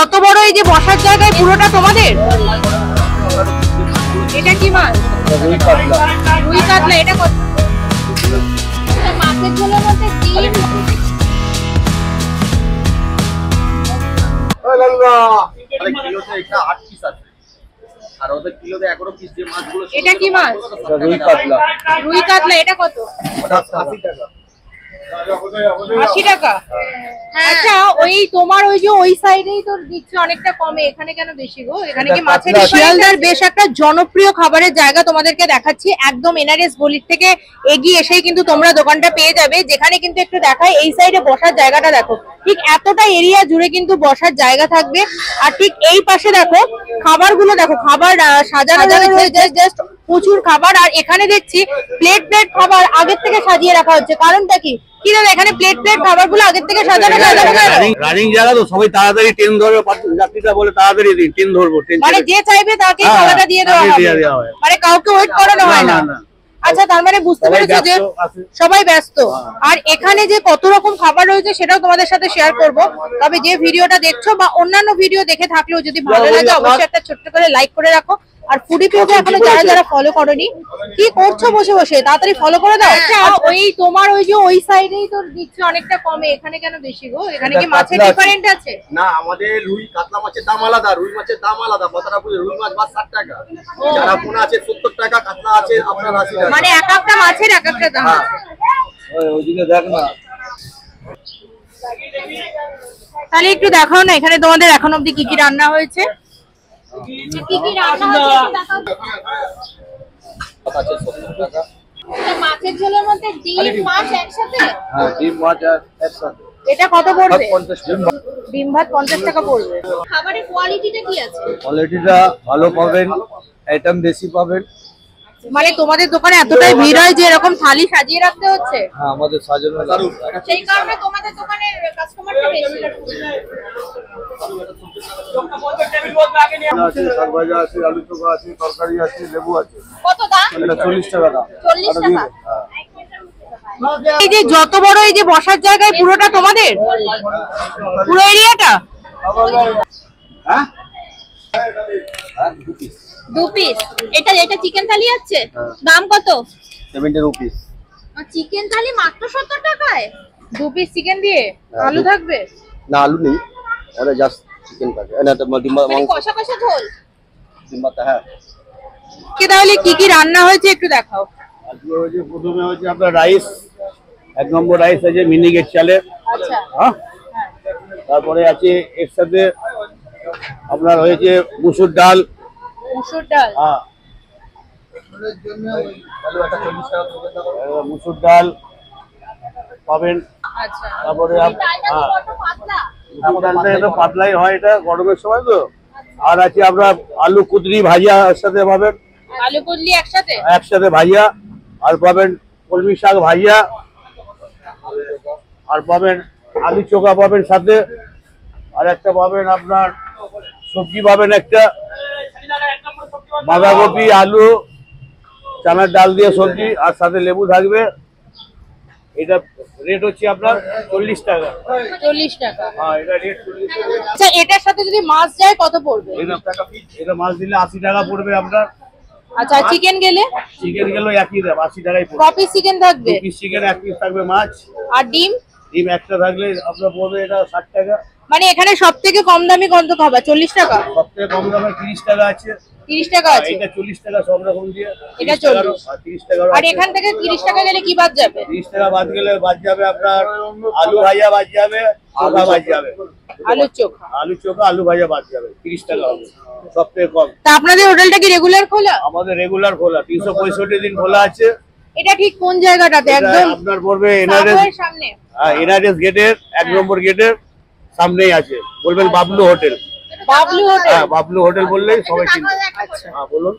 যত বড় এই যে বসার জায়গায় পুরোটা তোমাদের? এটা কি মাছ? রুই কাতলা। রুই কাতলা, এটা কত? মাছের ঝোলের মধ্যে ডিম। এটা কি মাছ? রুই কাতলা। রুই কাতলা, এটা কত? 80 টাকা। 80 টাকা। আচ্ছা, ওই তোমার ওই যে ওই সাইডেই তো দিচ্ছে অনেকটা কমে, এখানে কেন বেশি গো? এখানে কি মাছের? শিয়ালদার বেশ একটা জনপ্রিয় খাবারের জায়গা তোমাদেরকে দেখাচ্ছি, একদম এনআরএস গলির থেকে এগিয়ে এসেই কিন্তু তোমরা দোকানটা পেয়ে যাবে, যেখানে কিন্তু একটু দেখায় এই সাইডে বসার জায়গাটা দেখো, ঠিক এতটা এরিয়া জুড়ে কিন্তু বসার জায়গা থাকবে। আর ঠিক এই পাশে দেখো খাবারগুলো, দেখো খাবার সাজানো জাস্ট প্রচুর খাবার। আর এখানে দেখছি প্লেট খাবার আগের থেকে সাজিয়ে রাখা হচ্ছে, কারণটা কি? কি দাদা, এখানে প্লেট খাবারগুলো আগের থেকে সাজানো রানিং জায়গা তো, সবাই তাড়াতাড়ি ট্রেন ধরবে, যাত্রীরা বলে তাড়াতাড়ি ট্রেন ধরবো, মানে যে চাইবে তাকে খাবারটা দিয়ে দেওয়া হবে, মানে কাউকে ওয়েট করানো হয় না। আচ্ছা, তার মানে বুঝতে পেরেছো যে সবাই ব্যস্ত। আর এখানে যে কত রকম খাবার রয়েছে সেটাও তোমাদের সাথে শেয়ার করব। তবে যে ভিডিওটা দেখছো বা অন্যান্য ভিডিও দেখে থাকলেও যদি ভালো লাগে অবশ্যই একটা ছোট্ট করে লাইক করে রাখো। আর ফুডি পেজে এখনো যারা ফলো করোনি, কি করছো বসে বসে? তাড়াতাড়ি ফলো করে দাও। আচ্ছা, ওই তোমার ওই যে ওই সাইডেই তো দিচ্ছে অনেকটা কমে, এখানে কেন বেশি গো? এখানে কি মাছের ডিফারেন্ট আছে? না, আমাদের রুই কাতলা মাছের দাম আলাদা, রুই মাছের দাম আলাদা। কথাটা বুঝে, রুই মাছ 60 টাকা, যারা পোনা আছে 70 টাকা, কাতলা আছে আপনার 80 টাকা। মানে এক একটা মাছের এক একটা দাম আছে। ওইদিকে দেখ না, তাহলে একটু দেখাও না এখানে তোমাদের এখন অবধি কি কি রান্না হয়েছে। কি কি রান্না হয়েছে দেখাও। আছে 70 টাকা। মাছের ঝোলের মধ্যে ডিম মাছ একসাথে? হ্যাঁ, ডিম মাছ একসাথে। এটা কত পড়বে? 50 টাকা। ডিম ভাত 50 টাকা পড়বে। খাবারের কোয়ালিটিটা কি আছে? কোয়ালিটিটা ভালো পাবেন, আইটেম বেশি পাবেন। মানে তোমাদের দোকানে এতটাই ভিড় হয় যে এরকম থালি সাজিয়ে রাখতে হচ্ছে? হ্যাঁ, আমাদের সাজানো সেই কারণে তোমাদের দোকানের কাস্টমারটা বেশি। আছে, শাক ভাজা আছে, আলু চোখা আছে, তরকারি আছে, লেবু আছে। কত দাম? এটা 40 টাকা দাম। 40 টাকা। এই যে যত বড় এই যে বসার জায়গায় পুরোটা তোমাদের? পুরো এরিয়াটা? হ্যাঁ, দু পিস। এটা চিকেন থালি আছে? দাম কত? 70 রুপিস। চিকেন থালি মাত্র 70 টাকায়? দু পিস চিকেন দিয়ে? আলু থাকবে? না, আলু নেই, এটা জাস্ট চিকেন থাকে। এটা মানে কষা কষা ঝোল? ডিম্বাটা, হ্যাঁ। কি তাহলে কি কি রান্না হয়েছে একটু দেখাও। আজকে হয়েছে, প্রথমে হচ্ছে আপনার রাইস, 1 নম্বর রাইস আছে মিনিকেট চালের। আচ্ছা। হ্যাঁ, তারপরে আছে এর সাথে আপনার হয়েছে মুসুর ডাল। মুসুর ডাল? হ্যাঁ, মুসুর ডাল পাবেন। আচ্ছা। তারপরে ডালটা তো বড় পাতলা। ডালটা একটু পাতলাই হয়, এটা গরমের সময় তো। আর আছে আপনার আলু কুদরি ভাজা এর সাথে পাবেন। আলু কুদরি একসাথে? একসাথে ভাজা। আর পাবেন কলমি শাক ভাজা, আর পাবেন আলু চোখা পাবেন সাথে। আর একটা পাবেন আপনার সবজি পাবেন, একটা বাঁধাকপি, আলু, চানার ডাল দিয়ে সবজি, আর সাথে লেবু থাকবে। এটা রেট হচ্ছে আপনার 40 টাকা। 40 টাকা? হ্যাঁ, এটা রেট 40 টাকা। আচ্ছা, এটার সাথে যদি মাছ যায় কত পড়বে? এটা মাছ দিলে 80 টাকা পড়বে আপনার। আচ্ছা, চিকেন গেলে? চিকেন গেলেও একই দাম, 80 টাকাই পড়বে। কপিস চিকেন থাকবে? 2 পিস চিকেন, 1 পিস থাকবে মাছ। আর ডিম? ডিম একটা থাকলে আপনার পড়বে এটা 60 টাকা। মানে এখানে সব থেকে কম দামি কত খাবার? 40 টাকা? সবথেকে কম দামে 30 টাকা আছে। 30 টাকা আছে? এটা 40 টাকা সব রকম দিয়ে। এটা 40। 30 টাকা। আর এখান থেকে 30 টাকা গেলে কি বাদ যাবে? 30 টাকা বাদ গেলে বাদ যাবে আপনার আলু ভাজা বাদ যাবে, চোখা বাদ যাবে। আলু চোখা? আলু চোখা, আলু ভাজা বাদ যাবে। 30 টাকা হবে সবথেকে কম। তা আপনাদের হোটেলটা কি রেগুলার খোলা? আমাদের রেগুলার খোলা, 365 দিন খোলা আছে। এটা ঠিক কোন জায়গাটাতে? একদম আপনার পড়বে সামনের সামনে? এনআরএস গেটের 1 নম্বর গেটের সামনেই আছে। বলবেন বাবলু হোটেল। বাবলু হোটেল? হ্যাঁ, বাবলু হোটেল বললেই সবাই চিনবে। আচ্ছা। হ্যাঁ, বলুন।